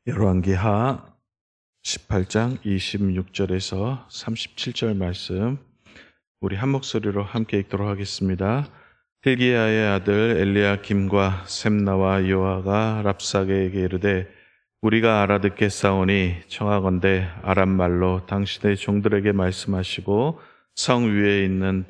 열왕기하 18장 26절에서 37절 말씀 우리 한 목소리로 함께 읽도록 하겠습니다. hil기야의 아들 엘리야김과 셈나와 요아가 랍사게에게 이르되 우리가 알아듣겠사오니 청하건대 아람 말로 당신의 종들에게 말씀하시고 성 위에 있는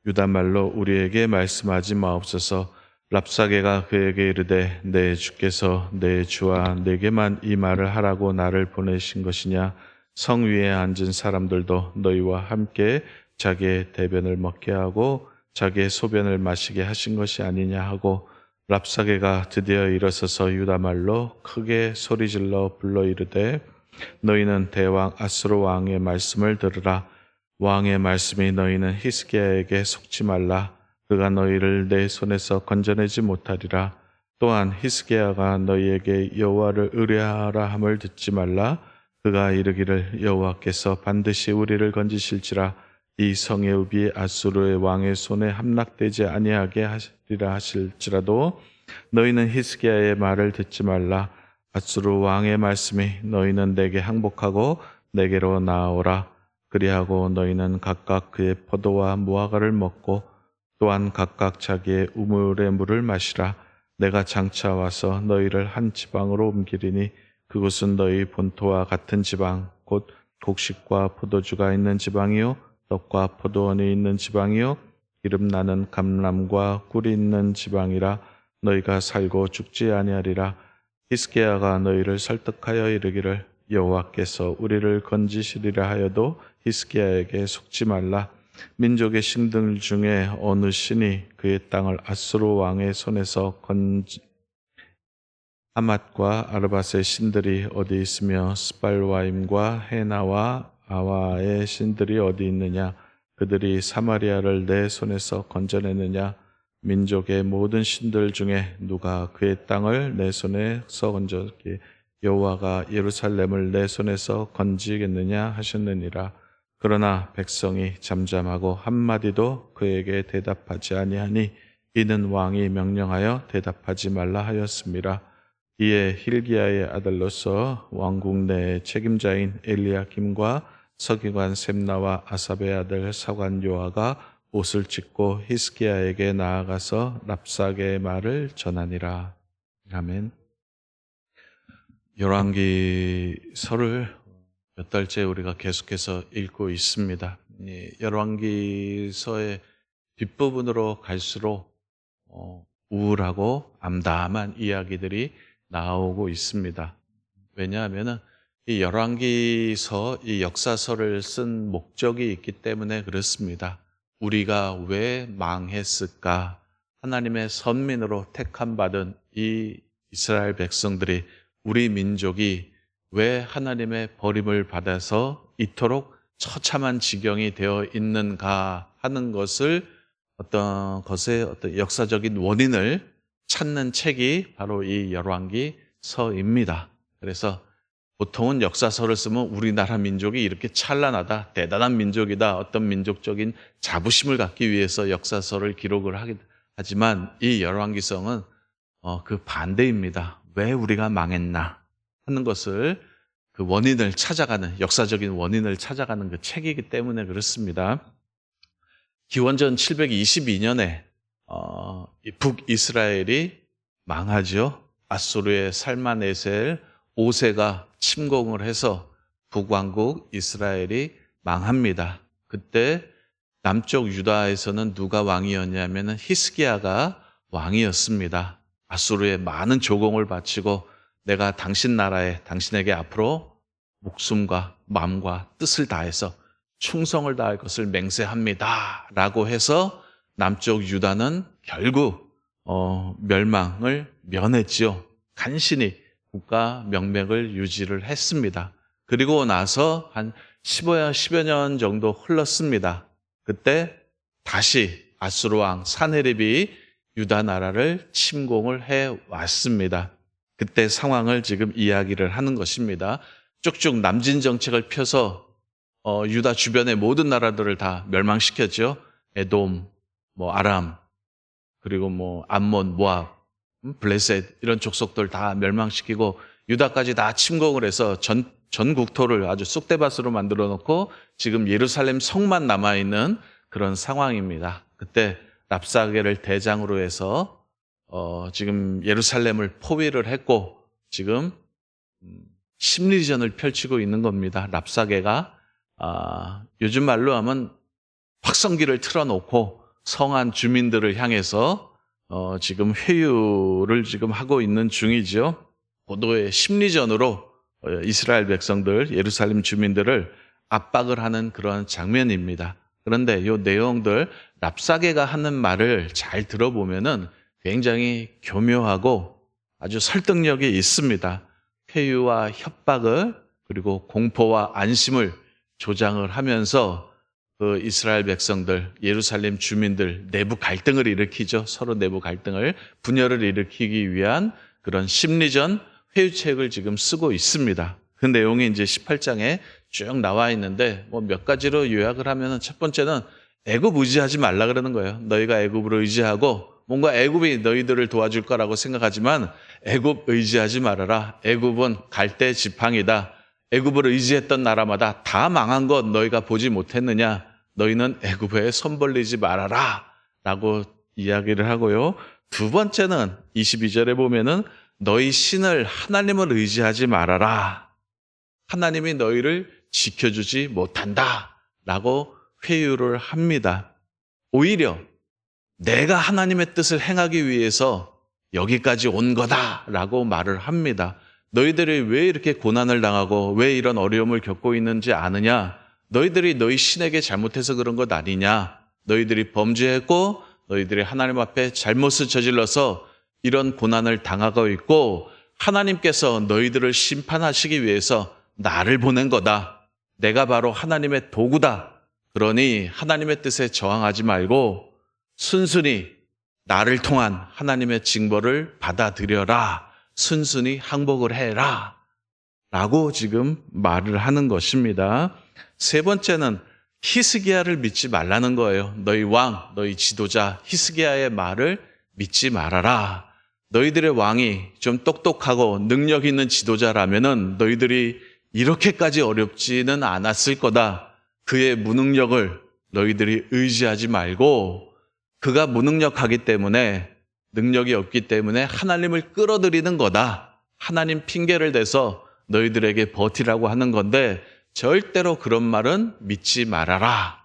유다 말로 우리에게 말씀하지 마옵소서. 랍사게가 그에게 이르되 내 주께서 내 주와 내게만 이 말을 하라고 나를 보내신 것이냐? 성 위에 앉은 사람들도 너희와 함께 자기의 대변을 먹게 하고 자기의 소변을 마시게 하신 것이 아니냐 하고, 랍사게가 드디어 일어서서 유다 말로 크게 소리질러 불러 이르되 너희는 대왕 아수르 왕의 말씀을 들으라. 왕의 말씀이 너희는 히스기야에게 속지 말라. 그가 너희를 내 손에서 건져내지 못하리라. 또한 히스기야가 너희에게 여호와를 의뢰하라 함을 듣지 말라. 그가 이르기를 여호와께서 반드시 우리를 건지실지라. 이 성의 읍이 아수르의 왕의 손에 함락되지 아니하게 하리라 하실지라도 너희는 히스기야의 말을 듣지 말라. 아수르 왕의 말씀이 너희는 내게 항복하고 내게로 나아오라. 그리하고 너희는 각각 그의 포도와 무화과를 먹고 또한 각각 자기의 우물의 물을 마시라. 내가 장차 와서 너희를 한 지방으로 옮기리니 그곳은 너희 본토와 같은 지방, 곧 곡식과 포도주가 있는 지방이요 떡과 포도원이 있는 지방이요 기름 나는 감람과 꿀이 있는 지방이라. 너희가 살고 죽지 아니하리라. 히스기야가 너희를 설득하여 이르기를 여호와께서 우리를 건지시리라 하여도 히스기야에게 속지 말라. 민족의 신들 중에 어느 신이 그의 땅을 아수르 왕의 손에서 하맛과 아르밧의 신들이 어디 있으며 스발와임과 헤나와 아와의 신들이 어디 있느냐? 그들이 사마리아를 내 손에서 건져내느냐? 민족의 모든 신들 중에 누가 그의 땅을 내 손에서 건졌기에 여호와가 예루살렘을 내 손에서 건지겠느냐 하셨느니라. 그러나 백성이 잠잠하고 한마디도 그에게 대답하지 아니하니 이는 왕이 명령하여 대답하지 말라 하였습니다. 이에 hil기야의 아들로서 왕국 내의 책임자인 엘리야김과 서기관 셈나와 아삽의 아들 사관 요아가 옷을 찢고 히스기야에게 나아가서 랍사게의 말을 전하니라. 아멘. 열왕기서를 몇 달째 우리가 계속해서 읽고 있습니다. 열왕기서의 뒷부분으로 갈수록 우울하고 암담한 이야기들이 나오고 있습니다. 왜냐하면 이 열왕기서, 이 역사서를 쓴 목적이 있기 때문에 그렇습니다. 우리가 왜 망했을까? 하나님의 선민으로 택함받은 이 이스라엘 백성들이, 우리 민족이 왜 하나님의 버림을 받아서 이토록 처참한 지경이 되어 있는가 하는 것을, 어떤 것의 어떤 역사적인 원인을 찾는 책이 바로 이 열왕기서입니다. 그래서 보통은 역사서를 쓰면 우리나라 민족이 이렇게 찬란하다, 대단한 민족이다, 어떤 민족적인 자부심을 갖기 위해서 역사서를 기록을 하지만 이 열왕기서는 그 반대입니다. 왜 우리가 망했나 하는 것을, 그 원인을 찾아가는, 역사적인 원인을 찾아가는 그 책이기 때문에 그렇습니다. 기원전 722년에 북이스라엘이 망하죠. 아수르의 살마네셀 5세가 침공을 해서 북왕국 이스라엘이 망합니다. 그때 남쪽 유다에서는 누가 왕이었냐면 히스기야가 왕이었습니다. 아수르에 많은 조공을 바치고 내가 당신 나라에, 당신에게 앞으로 목숨과 마음과 뜻을 다해서 충성을 다할 것을 맹세합니다 라고 해서 남쪽 유다는 결국 멸망을 면했지요. 간신히 국가 명맥을 유지를 했습니다. 그리고 나서 한 10여 년 정도 흘렀습니다. 그때 다시 아수르 왕 사네립이 유다 나라를 침공을 해왔습니다. 그때 상황을 지금 이야기를 하는 것입니다. 쭉쭉 남진 정책을 펴서 유다 주변의 모든 나라들을 다 멸망시켰죠. 에돔, 아람, 그리고 암몬, 모압, 블레셋 이런 족속들 다 멸망시키고 유다까지 다 침공을 해서 전 국토를 아주 쑥대밭으로 만들어 놓고 지금 예루살렘 성만 남아있는 그런 상황입니다. 그때 랍사게를 대장으로 해서 지금 예루살렘을 포위를 했고 지금 심리전을 펼치고 있는 겁니다. 랍사게가 요즘 말로 하면 확성기를 틀어놓고 성안 주민들을 향해서 지금 회유를 지금 하고 있는 중이죠. 고도의 심리전으로 이스라엘 백성들, 예루살렘 주민들을 압박을 하는 그런 장면입니다. 그런데 이 내용들 랍사게가 하는 말을 잘 들어보면은 굉장히 교묘하고 아주 설득력이 있습니다. 회유와 협박을 그리고 공포와 안심을 조장을 하면서 그 이스라엘 백성들, 예루살렘 주민들 내부 갈등을 일으키죠. 서로 내부 갈등을 분열을 일으키기 위한 그런 심리전 회유책을 지금 쓰고 있습니다. 그 내용이 이제 18장에 쭉 나와 있는데 뭐 몇 가지로 요약을 하면은 첫 번째는 애굽 의지하지 말라 그러는 거예요. 너희가 애굽을 의지하고 뭔가 애굽이 너희들을 도와줄 거라고 생각하지만 애굽 의지하지 말아라. 애굽은 갈대 지팡이다. 애굽을 의지했던 나라마다 다 망한 것 너희가 보지 못했느냐. 너희는 애굽에 손 벌리지 말아라 라고 이야기를 하고요. 두 번째는 22절에 보면은 너희 신을 하나님을 의지하지 말아라. 하나님이 너희를 지켜주지 못한다 라고 회유를 합니다. 오히려 내가 하나님의 뜻을 행하기 위해서 여기까지 온 거다라고 말을 합니다. 너희들이 왜 이렇게 고난을 당하고 왜 이런 어려움을 겪고 있는지 아느냐? 너희들이 너희 신에게 잘못해서 그런 것 아니냐? 너희들이 범죄했고 너희들이 하나님 앞에 잘못을 저질러서 이런 고난을 당하고 있고 하나님께서 너희들을 심판하시기 위해서 나를 보낸 거다. 내가 바로 하나님의 도구다. 그러니 하나님의 뜻에 저항하지 말고 순순히 나를 통한 하나님의 징벌을 받아들여라. 순순히 항복을 해라. 라고 지금 말을 하는 것입니다. 세 번째는 히스기야를 믿지 말라는 거예요. 너희 왕, 너희 지도자 히스기야의 말을 믿지 말아라. 너희들의 왕이 좀 똑똑하고 능력 있는 지도자라면은 너희들이 이렇게까지 어렵지는 않았을 거다. 그의 무능력을 너희들이 의지하지 말고 그가 무능력하기 때문에 능력이 없기 때문에 하나님을 끌어들이는 거다. 하나님 핑계를 대서 너희들에게 버티라고 하는 건데 절대로 그런 말은 믿지 말아라.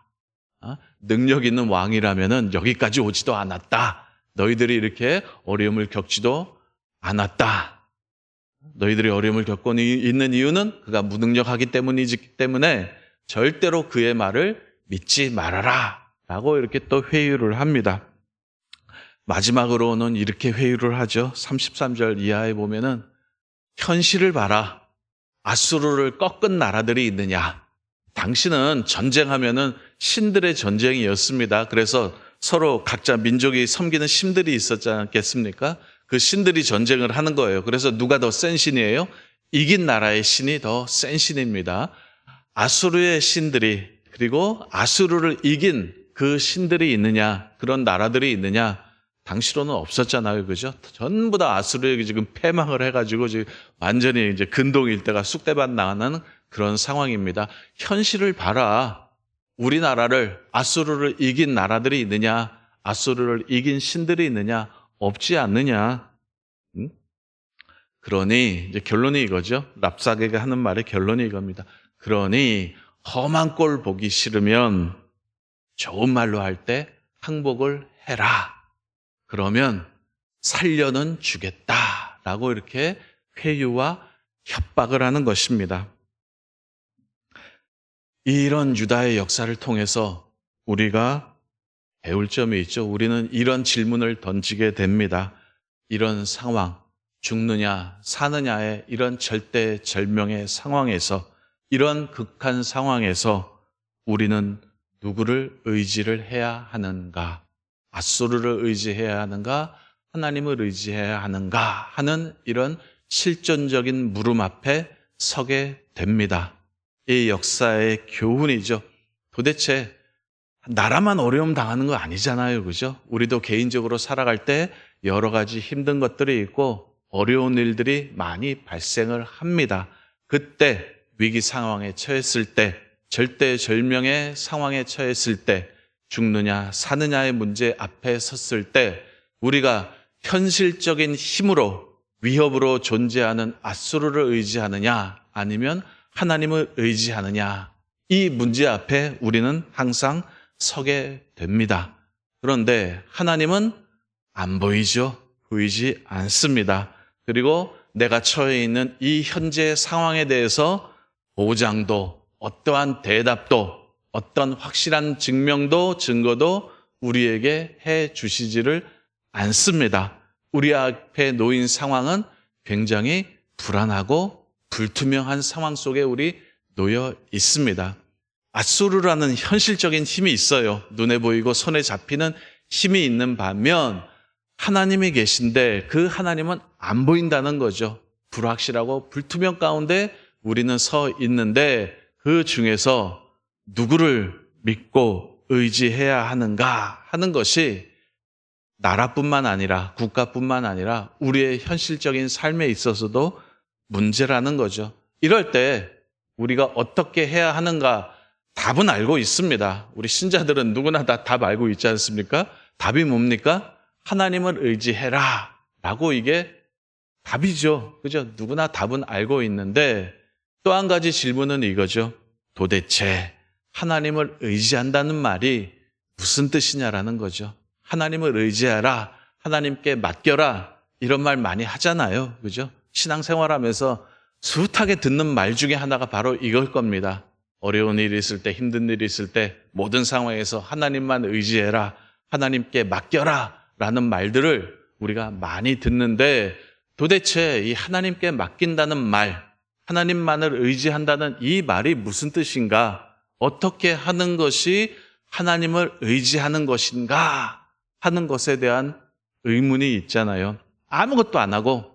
능력 있는 왕이라면은 여기까지 오지도 않았다. 너희들이 이렇게 어려움을 겪지도 않았다. 너희들이 어려움을 겪고 있는 이유는 그가 무능력하기 때문이기 때문에 절대로 그의 말을 믿지 말아라. 라고 이렇게 또 회유를 합니다. 마지막으로는 이렇게 회유를 하죠. 33절 이하에 보면은 현실을 봐라. 아수르를 꺾은 나라들이 있느냐. 당신은 전쟁하면은 신들의 전쟁이었습니다. 그래서 서로 각자 민족이 섬기는 신들이 있었지 않겠습니까? 그 신들이 전쟁을 하는 거예요. 그래서 누가 더 센 신이에요? 이긴 나라의 신이 더 센 신입니다. 아수르의 신들이 그리고 아수르를 이긴 그 신들이 있느냐, 그런 나라들이 있느냐, 당시로는 없었잖아요. 그죠? 전부 다 아수르에게 지금 패망을 해가지고 지금 완전히 이제 근동일대가 쑥대밭 나가는 그런 상황입니다. 현실을 봐라. 우리나라를 아수르를 이긴 나라들이 있느냐, 아수르를 이긴 신들이 있느냐, 없지 않느냐. 응? 그러니 이제 결론이 이거죠. 랍사게가 하는 말의 결론이 이겁니다. 그러니 험한 꼴 보기 싫으면 좋은 말로 할 때 항복을 해라. 그러면 살려는 주겠다라고 이렇게 회유와 협박을 하는 것입니다. 이런 유다의 역사를 통해서 우리가 배울 점이 있죠. 우리는 이런 질문을 던지게 됩니다. 이런 상황, 죽느냐 사느냐의 이런 절대절명의 상황에서, 이런 극한 상황에서 우리는 누구를 의지를 해야 하는가? 아수르를 의지해야 하는가? 하나님을 의지해야 하는가? 하는 이런 실존적인 물음 앞에 서게 됩니다. 이 역사의 교훈이죠. 도대체 나라만 어려움 당하는 거 아니잖아요. 그죠? 우리도 개인적으로 살아갈 때 여러 가지 힘든 것들이 있고 어려운 일들이 많이 발생을 합니다. 그때 위기 상황에 처했을 때, 절대절명의 상황에 처했을 때, 죽느냐 사느냐의 문제 앞에 섰을 때 우리가 현실적인 힘으로 위협으로 존재하는 앗수르를 의지하느냐 아니면 하나님을 의지하느냐, 이 문제 앞에 우리는 항상 서게 됩니다. 그런데 하나님은 안 보이죠. 보이지 않습니다. 그리고 내가 처해 있는 이 현재 상황에 대해서 보장도, 어떠한 대답도, 어떤 확실한 증명도 증거도 우리에게 해 주시지를 않습니다. 우리 앞에 놓인 상황은 굉장히 불안하고 불투명한 상황 속에 우리 놓여 있습니다. 앗수르라는 현실적인 힘이 있어요. 눈에 보이고 손에 잡히는 힘이 있는 반면 하나님이 계신데 그 하나님은 안 보인다는 거죠. 불확실하고 불투명 가운데 우리는 서 있는데 그 중에서 누구를 믿고 의지해야 하는가 하는 것이 나라뿐만 아니라 국가뿐만 아니라 우리의 현실적인 삶에 있어서도 문제라는 거죠. 이럴 때 우리가 어떻게 해야 하는가 답은 알고 있습니다. 우리 신자들은 누구나 다 답 알고 있지 않습니까? 답이 뭡니까? 하나님을 의지해라 라고 이게 답이죠. 그죠? 누구나 답은 알고 있는데 또 한 가지 질문은 이거죠. 도대체 하나님을 의지한다는 말이 무슨 뜻이냐라는 거죠. 하나님을 의지하라, 하나님께 맡겨라, 이런 말 많이 하잖아요. 그죠? 신앙생활하면서 숱하게 듣는 말 중에 하나가 바로 이걸 겁니다. 어려운 일이 있을 때, 힘든 일이 있을 때 모든 상황에서 하나님만 의지해라, 하나님께 맡겨라 라는 말들을 우리가 많이 듣는데 도대체 이 하나님께 맡긴다는 말, 하나님만을 의지한다는 이 말이 무슨 뜻인가? 어떻게 하는 것이 하나님을 의지하는 것인가 하는 것에 대한 의문이 있잖아요. 아무것도 안 하고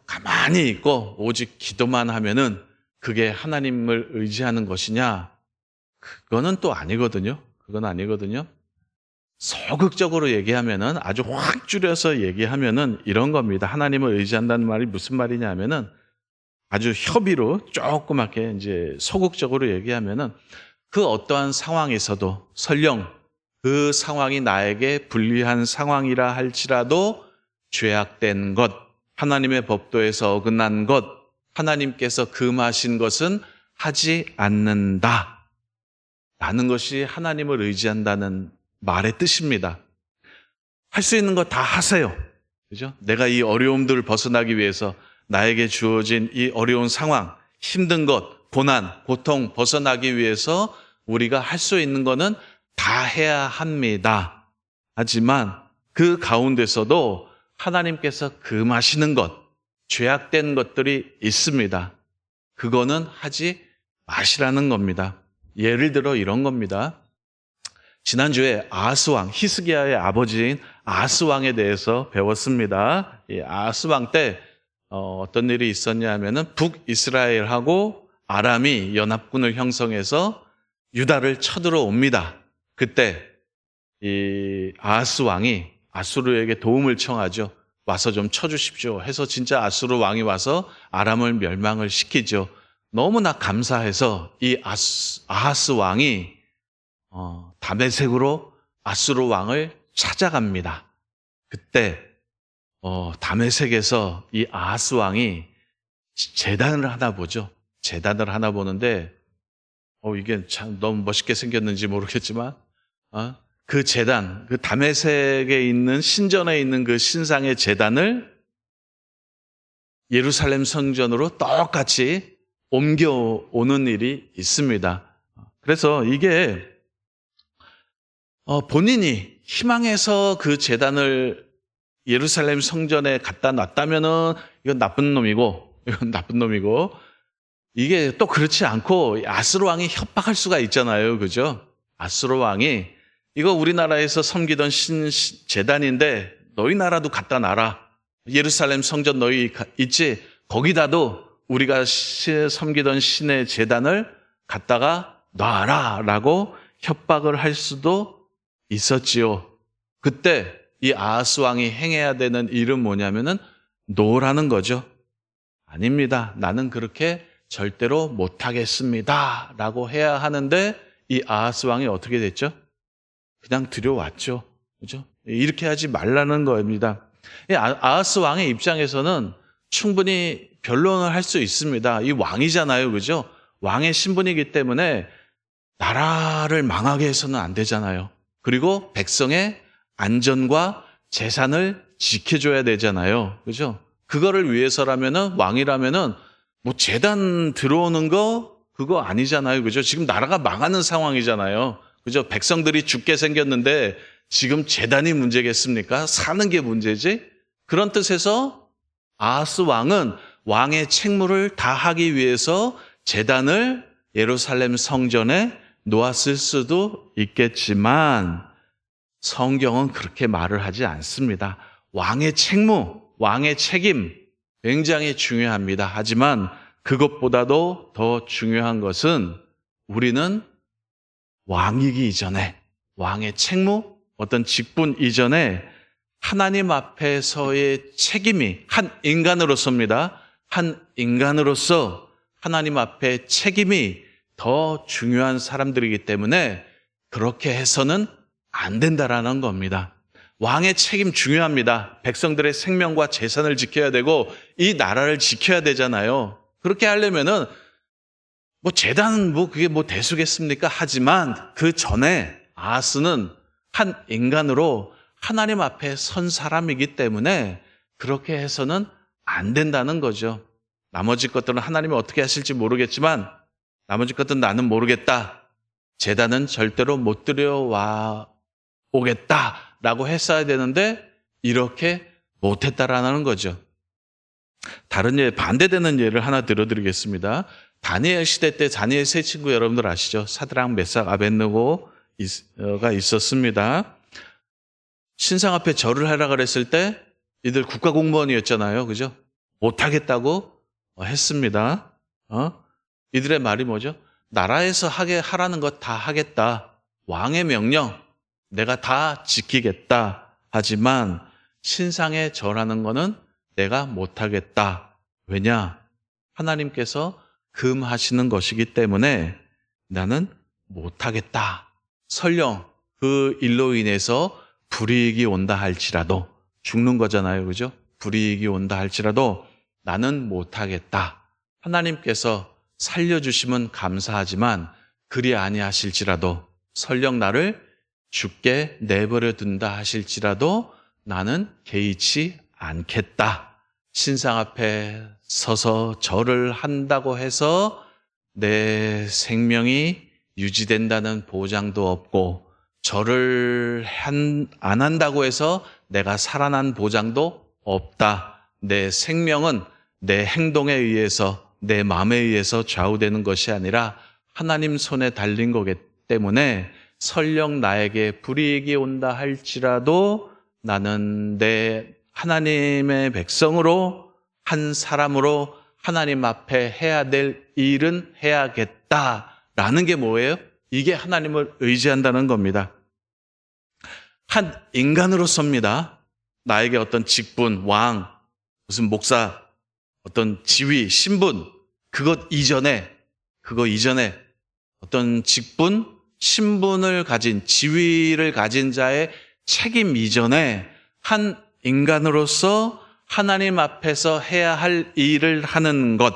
가만히 있고 오직 기도만 하면은 그게 하나님을 의지하는 것이냐? 그거는 또 아니거든요. 그건 아니거든요. 소극적으로 얘기하면은, 아주 확 줄여서 얘기하면은 이런 겁니다. 하나님을 의지한다는 말이 무슨 말이냐면은 아주 협의로 조그맣게 이제 소극적으로 얘기하면은 그 어떠한 상황에서도 설령 그 상황이 나에게 불리한 상황이라 할지라도 죄악된 것, 하나님의 법도에서 어긋난 것, 하나님께서 금하신 것은 하지 않는다 라는 것이 하나님을 의지한다는 말의 뜻입니다. 할 수 있는 거 다 하세요. 그죠? 내가 이 어려움들을 벗어나기 위해서 나에게 주어진 이 어려운 상황, 힘든 것, 고난, 고통 벗어나기 위해서 우리가 할 수 있는 거는 다 해야 합니다. 하지만 그 가운데서도 하나님께서 금하시는 것, 죄악된 것들이 있습니다. 그거는 하지 마시라는 겁니다. 예를 들어 이런 겁니다. 지난주에 아하스왕, 히스기야의 아버지인 아하스왕에 대해서 배웠습니다. 이 아하스왕 때 어떤 일이 있었냐 하면은 북이스라엘하고 아람이 연합군을 형성해서 유다를 쳐들어옵니다. 그때 이 아하스 왕이 아수르에게 도움을 청하죠. 와서 좀 쳐주십시오 해서 진짜 아수르 왕이 와서 아람을 멸망을 시키죠. 너무나 감사해서 이 아하스 왕이 다메섹으로 아수르 왕을 찾아갑니다. 그때 다메섹에서 이 아하스 왕이 제단을 하나 보죠. 제단을 하나 보는데 이게 참 너무 멋있게 생겼는지 모르겠지만 그 제단, 그 다메섹에 있는 신전에 있는 그 신상의 제단을 예루살렘 성전으로 똑같이 옮겨오는 일이 있습니다. 그래서 이게 본인이 희망해서 그 제단을 예루살렘 성전에 갖다 놨다면은 이건 나쁜 놈이고 이게 또 그렇지 않고 아수르 왕이 협박할 수가 있잖아요. 그죠? 아수르 왕이 이거 우리나라에서 섬기던 제단인데 너희 나라도 갖다 놔라. 예루살렘 성전 너희 있지? 거기다도 우리가 섬기던 신의 제단을 갖다가 놔라 라고 협박을 할 수도 있었지요. 그때 이 아하스 왕이 행해야 되는 일은 뭐냐면은 노라는 거죠. 아닙니다. 나는 그렇게 절대로 못하겠습니다. 라고 해야 하는데 이 아하스 왕이 어떻게 됐죠? 그냥 들여왔죠. 그죠? 이렇게 하지 말라는 겁니다. 이 아하스 왕의 입장에서는 충분히 변론을 할 수 있습니다. 이 왕이잖아요. 그죠? 왕의 신분이기 때문에 나라를 망하게 해서는 안 되잖아요. 그리고 백성의 안전과 재산을 지켜줘야 되잖아요. 그죠? 그거를 위해서라면은 왕이라면은 뭐 재단 들어오는 거 그거 아니잖아요. 그죠? 지금 나라가 망하는 상황이잖아요. 그죠? 백성들이 죽게 생겼는데 지금 재단이 문제겠습니까? 사는 게 문제지? 그런 뜻에서 아하스 왕은 왕의 책무를 다하기 위해서 재단을 예루살렘 성전에 놓았을 수도 있겠지만 성경은 그렇게 말을 하지 않습니다. 왕의 책무, 왕의 책임 굉장히 중요합니다. 하지만 그것보다도 더 중요한 것은 우리는 왕이기 이전에 왕의 책무, 어떤 직분 이전에 하나님 앞에서의 책임이 한 인간으로서입니다. 한 인간으로서 하나님 앞에 책임이 더 중요한 사람들이기 때문에 그렇게 해서는 안 된다라는 겁니다. 왕의 책임 중요합니다. 백성들의 생명과 재산을 지켜야 되고 이 나라를 지켜야 되잖아요. 그렇게 하려면은 뭐 재단은 뭐 그게 뭐 대수겠습니까? 하지만 그 전에 아하스는 한 인간으로 하나님 앞에 선 사람이기 때문에 그렇게 해서는 안 된다는 거죠. 나머지 것들은 하나님이 어떻게 하실지 모르겠지만 나머지 것들은 나는 모르겠다. 재단은 절대로 못 들여와 오겠다라고 했어야 되는데 이렇게 못했다라는 거죠. 다른 예, 반대되는 예를 하나 들어드리겠습니다. 다니엘 시대 때 다니엘 세 친구 여러분들 아시죠? 사드락, 메삭, 아벳느고가 있었습니다. 신상 앞에 절을 하라 그랬을 때 이들 국가공무원이었잖아요. 그죠? 못하겠다고 했습니다. 이들의 말이 뭐죠? 나라에서 하라는 것 다 하겠다. 왕의 명령 내가 다 지키겠다. 하지만 신상에 절하는 거는 내가 못하겠다. 왜냐? 하나님께서 금하시는 것이기 때문에 나는 못하겠다. 설령 그 일로 인해서 불이익이 온다 할지라도 죽는 거잖아요. 그죠? 불이익이 온다 할지라도 나는 못하겠다. 하나님께서 살려주시면 감사하지만 그리 아니하실지라도 설령 나를 죽게 내버려 둔다 하실지라도 나는 개의치 않겠다. 신상 앞에 서서 절을 한다고 해서 내 생명이 유지된다는 보장도 없고 절을 안 한다고 해서 내가 살아난 보장도 없다. 내 생명은 내 행동에 의해서 내 마음에 의해서 좌우되는 것이 아니라 하나님 손에 달린 거기 때문에 설령 나에게 불이익이 온다 할지라도 나는 내 하나님의 백성으로 한 사람으로 하나님 앞에 해야 될 일은 해야겠다라는 게 뭐예요? 이게 하나님을 의지한다는 겁니다. 한 인간으로서입니다. 나에게 어떤 직분, 왕, 무슨 목사, 어떤 지위, 신분, 그것 이전에 어떤 직분, 신분을 가진, 지위를 가진 자의 책임 이전에 한 인간으로서 하나님 앞에서 해야 할 일을 하는 것,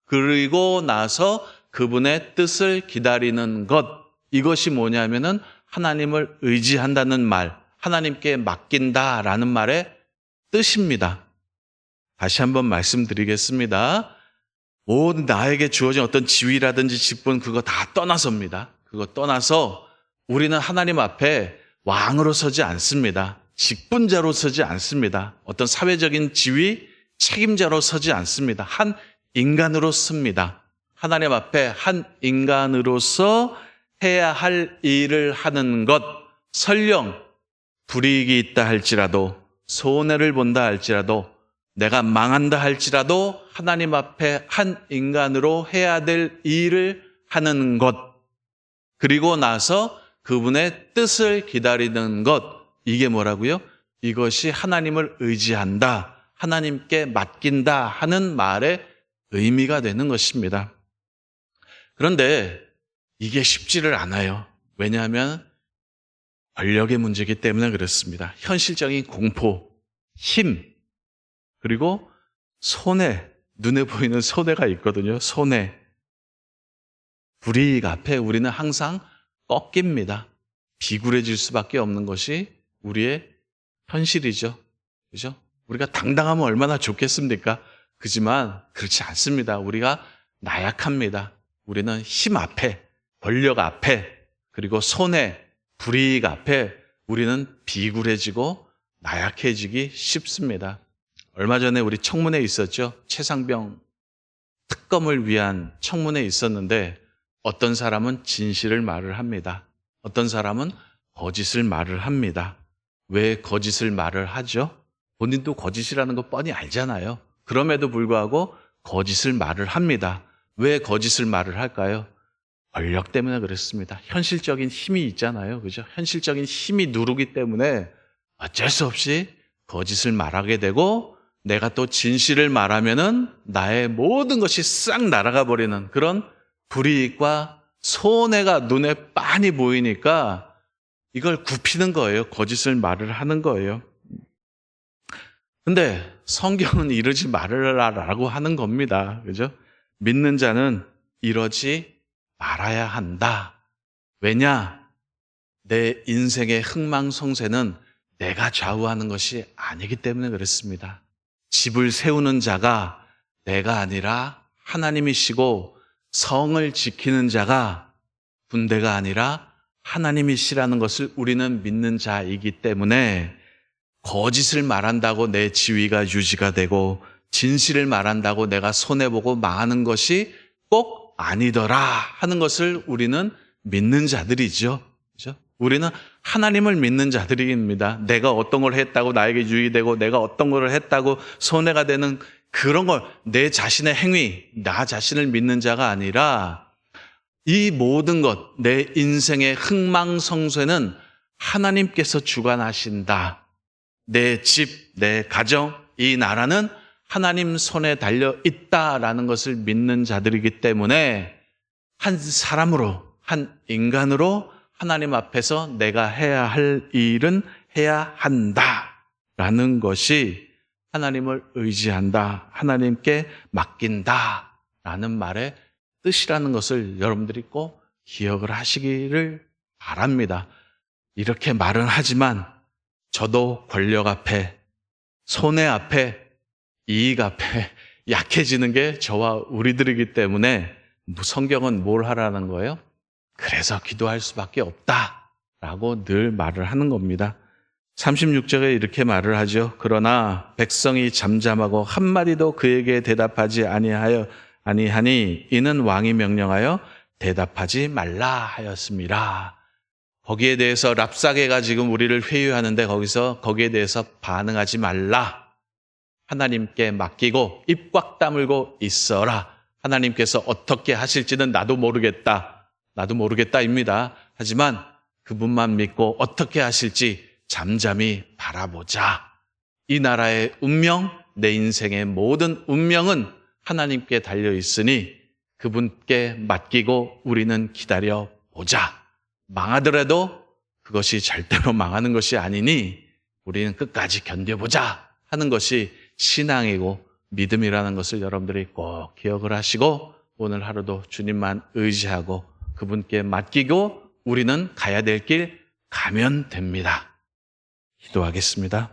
그리고 나서 그분의 뜻을 기다리는 것, 이것이 뭐냐면은 하나님을 의지한다는 말, 하나님께 맡긴다라는 말의 뜻입니다. 다시 한번 말씀드리겠습니다. 나에게 주어진 어떤 지위라든지 직분 그거 다 떠나서입니다. 그거 떠나서 우리는 하나님 앞에 왕으로 서지 않습니다. 직분자로 서지 않습니다. 어떤 사회적인 지위, 책임자로 서지 않습니다. 한 인간으로 섭니다. 하나님 앞에 한 인간으로서 해야 할 일을 하는 것, 설령 불이익이 있다 할지라도, 손해를 본다 할지라도, 내가 망한다 할지라도 하나님 앞에 한 인간으로 해야 될 일을 하는 것, 그리고 나서 그분의 뜻을 기다리는 것, 이게 뭐라고요? 이것이 하나님을 의지한다, 하나님께 맡긴다 하는 말의 의미가 되는 것입니다. 그런데 이게 쉽지를 않아요. 왜냐하면 권력의 문제이기 때문에 그렇습니다. 현실적인 공포, 힘, 그리고 손해, 눈에 보이는 손해가 있거든요. 손해. 불이익 앞에 우리는 항상 꺾입니다. 비굴해질 수밖에 없는 것이 우리의 현실이죠. 그죠? 우리가 당당하면 얼마나 좋겠습니까? 그지만 그렇지 않습니다. 우리가 나약합니다. 우리는 힘 앞에, 권력 앞에, 그리고 손해, 불이익 앞에 우리는 비굴해지고 나약해지기 쉽습니다. 얼마 전에 우리 청문회 있었죠. 최상병 특검을 위한 청문회 있었는데 어떤 사람은 진실을 말을 합니다. 어떤 사람은 거짓을 말을 합니다. 왜 거짓을 말을 하죠? 본인도 거짓이라는 거 뻔히 알잖아요. 그럼에도 불구하고 거짓을 말을 합니다. 왜 거짓을 말을 할까요? 권력 때문에 그렇습니다. 현실적인 힘이 있잖아요. 그죠? 현실적인 힘이 누르기 때문에 어쩔 수 없이 거짓을 말하게 되고 내가 또 진실을 말하면은 나의 모든 것이 싹 날아가 버리는 그런 불이익과 손해가 눈에 빤히 보이니까 이걸 굽히는 거예요. 거짓을 말을 하는 거예요. 근데 성경은 이러지 말으라라고 하는 겁니다. 그죠? 믿는 자는 이러지 말아야 한다. 왜냐? 내 인생의 흥망성쇠는 내가 좌우하는 것이 아니기 때문에 그렇습니다. 집을 세우는 자가 내가 아니라 하나님이시고 성을 지키는 자가 군대가 아니라 하나님이시라는 것을 우리는 믿는 자이기 때문에 거짓을 말한다고 내 지위가 유지가 되고 진실을 말한다고 내가 손해보고 망하는 것이 꼭 아니더라 하는 것을 우리는 믿는 자들이죠. 그렇죠? 우리는 하나님을 믿는 자들입니다. 내가 어떤 걸 했다고 나에게 유익되고 내가 어떤 걸 했다고 손해가 되는 그런 걸 내 자신의 행위, 나 자신을 믿는 자가 아니라 이 모든 것, 내 인생의 흥망성쇠는 하나님께서 주관하신다. 내 집, 내 가정, 이 나라는 하나님 손에 달려 있다라는 것을 믿는 자들이기 때문에 한 사람으로, 한 인간으로 하나님 앞에서 내가 해야 할 일은 해야 한다라는 것이 하나님을 의지한다, 하나님께 맡긴다라는 말의 뜻이라는 것을 여러분들이 꼭 기억을 하시기를 바랍니다. 이렇게 말은 하지만 저도 권력 앞에, 손해 앞에, 이익 앞에 약해지는 게 저와 우리들이기 때문에 성경은 뭘 하라는 거예요? 그래서 기도할 수밖에 없다라고 늘 말을 하는 겁니다. 36절에 이렇게 말을 하죠. 그러나 백성이 잠잠하고 한마디도 그에게 대답하지 아니하니 이는 왕이 명령하여 대답하지 말라 하였습니다. 거기에 대해서 랍사게가 지금 우리를 회유하는데 거기에 대해서 반응하지 말라. 하나님께 맡기고 입 꽉 다물고 있어라. 하나님께서 어떻게 하실지는 나도 모르겠다입니다. 하지만 그분만 믿고 어떻게 하실지 잠잠히 바라보자. 이 나라의 운명, 내 인생의 모든 운명은 하나님께 달려 있으니 그분께 맡기고 우리는 기다려보자. 망하더라도 그것이 절대로 망하는 것이 아니니 우리는 끝까지 견뎌보자 하는 것이 신앙이고 믿음이라는 것을 여러분들이 꼭 기억을 하시고 오늘 하루도 주님만 의지하고 그분께 맡기고 우리는 가야 될 길 가면 됩니다. 기도하겠습니다.